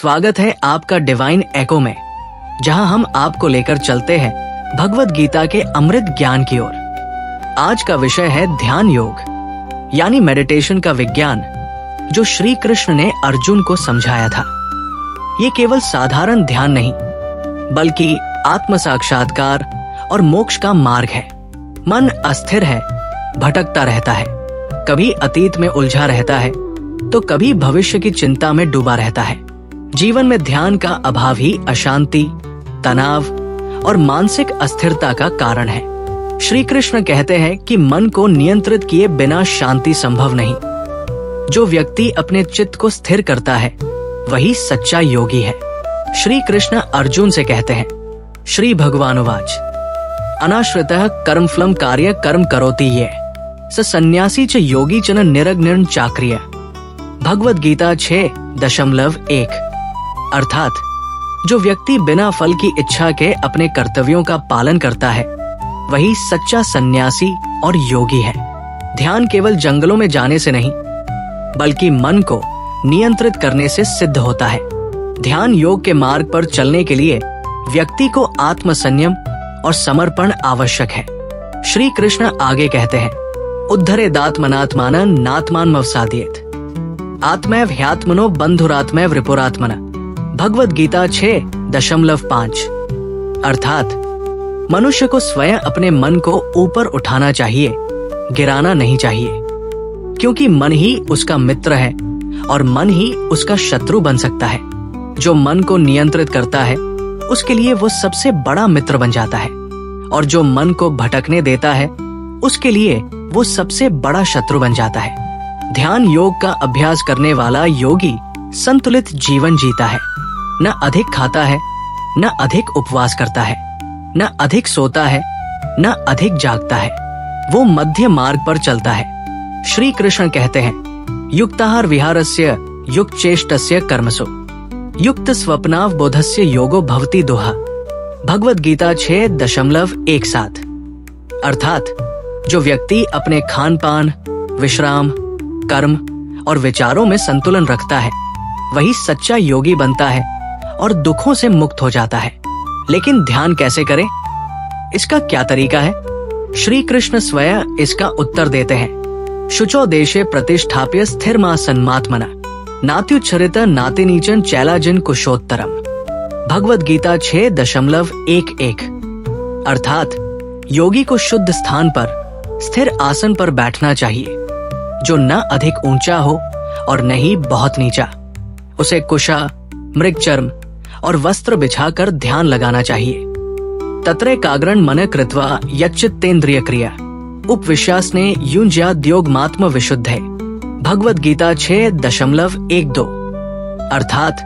स्वागत है आपका डिवाइन एको में, जहां हम आपको लेकर चलते हैं भगवत गीता के अमृत ज्ञान की ओर। आज का विषय है ध्यान योग, यानी मेडिटेशन का विज्ञान, जो श्री कृष्ण ने अर्जुन को समझाया था। ये केवल साधारण ध्यान नहीं, बल्कि आत्म साक्षात्कार और मोक्ष का मार्ग है। मन अस्थिर है, भटकता रहता है, कभी अतीत में उलझा रहता है तो कभी भविष्य की चिंता में डूबा रहता है। जीवन में ध्यान का अभाव ही अशांति, तनाव और मानसिक अस्थिरता का कारण है। श्री कृष्ण कहते हैं कि मन को नियंत्रित किए बिना शांति संभव नहीं। जो व्यक्ति अपने चित्त को स्थिर करता है वही सच्चा योगी है। श्री कृष्ण अर्जुन से कहते हैं, श्री भगवानुवाच अनाश्रितः कर्मफलं कार्य कर्म करोति ये स सन्यासी च योगी च न निरग्निर्न चाक्रिय। भगवत गीता 6.1। अर्थात जो व्यक्ति बिना फल की इच्छा के अपने कर्तव्यों का पालन करता है वही सच्चा सन्यासी और योगी है। ध्यान केवल जंगलों में जाने से नहीं, बल्कि मन को नियंत्रित करने से सिद्ध होता है। ध्यान योग के मार्ग पर चलने के लिए व्यक्ति को आत्म संयम और समर्पण आवश्यक है। श्री कृष्ण आगे कहते हैं, उद्धरेदात्मनात्मानं नात्मानमवसादयेत् आत्मैव ह्यात्मनो बंधुरात्मैव रिपुरात्मना। भगवत गीता 6.5। अर्थात मनुष्य को स्वयं अपने मन को ऊपर उठाना चाहिए, गिराना नहीं चाहिए, क्योंकि मन ही उसका मित्र है और मन ही उसका शत्रु बन सकता है। जो मन को नियंत्रित करता है उसके लिए वो सबसे बड़ा मित्र बन जाता है, और जो मन को भटकने देता है उसके लिए वो सबसे बड़ा शत्रु बन जाता है। ध्यान योग का अभ्यास करने वाला योगी संतुलित जीवन जीता है। न अधिक खाता है, न अधिक उपवास करता है, न अधिक सोता है, न अधिक जागता है। वो मध्य मार्ग पर चलता है। श्री कृष्ण कहते हैं, युक्ताहार विहारस्य युक्त चेष्टस्य कर्मसु युक्त स्वप्नावबोधस्य योगो भवति दुहा। भगवत गीता 6.17। अर्थात जो व्यक्ति अपने खान पान, विश्राम, कर्म और विचारों में संतुलन रखता है वही सच्चा योगी बनता है और दुखों से मुक्त हो जाता है। लेकिन ध्यान कैसे करें? इसका क्या तरीका है? श्री कृष्ण स्वयं इसका उत्तर देते हैं, शुचो देशे प्रतिष्ठाप्य स्थिरमासन्मात्मना नात्युच्छरित नातिनीचन चैलाजिन कुशोत्तरम। भगवत गीता 6.11। अर्थात योगी को शुद्ध स्थान पर स्थिर आसन पर बैठना चाहिए, जो न अधिक ऊंचा हो और न ही बहुत नीचा। उसे कुशा, मृगचर्म और वस्त्र बिछाकर ध्यान लगाना चाहिए। तत्रैकाग्रं मन कृत्वा यच्चित्तेन्द्रिय क्रिया उपविश्यासने युञ्ज्याद्योगमात्म विशुद्धे। भगवत गीता 6.12। अर्थात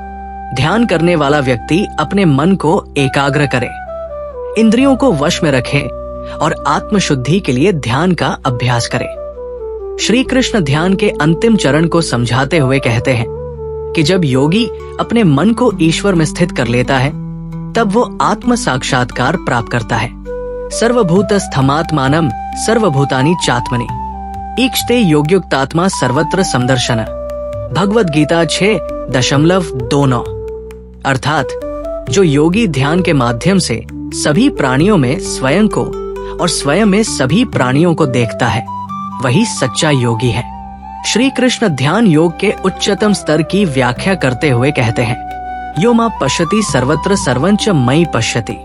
ध्यान करने वाला व्यक्ति अपने मन को एकाग्र करे, इंद्रियों को वश में रखे और आत्मशुद्धि के लिए ध्यान का अभ्यास करे। श्री कृष्ण ध्यान के अंतिम चरण को समझाते हुए कहते हैं कि जब योगी अपने मन को ईश्वर में स्थित कर लेता है तब वो आत्म साक्षात्कार प्राप्त करता है। सर्वभूत स्थमात्मानं सर्वभूतानि चात्मनि ईक्षते योग्युक्तात्मा सर्वत्र समदर्शन। भगवत गीता 6.29। अर्थात जो योगी ध्यान के माध्यम से सभी प्राणियों में स्वयं को और स्वयं में सभी प्राणियों को देखता है वही सच्चा योगी है। श्री कृष्ण ध्यान योग के उच्चतम स्तर की व्याख्या करते हुए कहते हैं, यो मां पश्यति सर्वत्र सर्वंच मयि पश्यति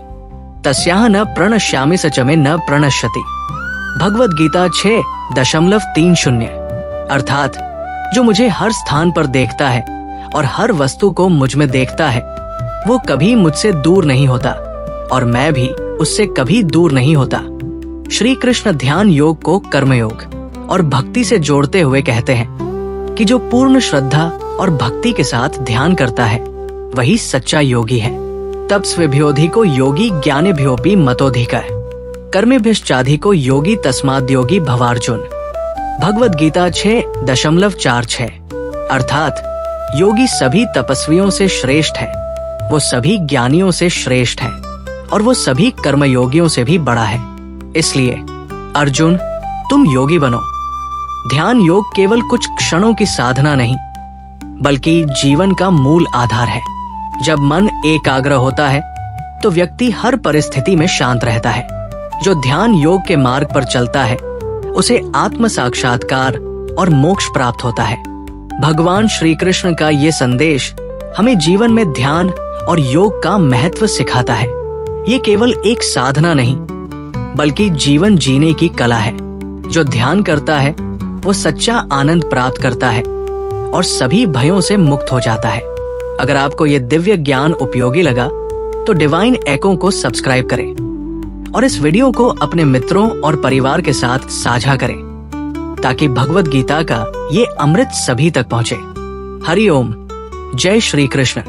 तस्याह न प्रणश्यामि स च मे न प्रणश्यति। भगवत गीता 6.30। अर्थात जो मुझे हर स्थान पर देखता है और हर वस्तु को मुझ में देखता है वो कभी मुझसे दूर नहीं होता और मैं भी उससे कभी दूर नहीं होता। श्री कृष्ण ध्यान योग को कर्मयोग और भक्ति से जोड़ते हुए कहते हैं कि जो पूर्ण श्रद्धा और भक्ति के साथ ध्यान करता है वही सच्चा योगी है। तपस्विभ्योऽधिको योगी ज्ञानिभ्योऽपि मतोऽधिकः कर्मेभ्यश्चाधिको योगी तस्माद् योगी भवार्जुन। भगवत गीता 6.46। अर्थात योगी सभी तपस्वियों से श्रेष्ठ है, वो सभी ज्ञानियों से श्रेष्ठ है और वो सभी कर्मयोगियों से भी बड़ा है। इसलिए अर्जुन, तुम योगी बनो। ध्यान योग केवल कुछ क्षणों की साधना नहीं, बल्कि जीवन का मूल आधार है। जब मन एकाग्र होता है तो व्यक्ति हर परिस्थिति में शांत रहता है। जो ध्यान योग के मार्ग पर चलता है उसे आत्म साक्षात्कार और मोक्ष प्राप्त होता है। भगवान श्री कृष्ण का ये संदेश हमें जीवन में ध्यान और योग का महत्व सिखाता है। ये केवल एक साधना नहीं बल्कि जीवन जीने की कला है। जो ध्यान करता है वो सच्चा आनंद प्राप्त करता है और सभी भयों से मुक्त हो जाता है। अगर आपको ये दिव्य ज्ञान उपयोगी लगा तो डिवाइन एको को सब्सक्राइब करें और इस वीडियो को अपने मित्रों और परिवार के साथ साझा करें ताकि भगवद गीता का ये अमृत सभी तक पहुंचे। हरि ओम। जय श्री कृष्ण।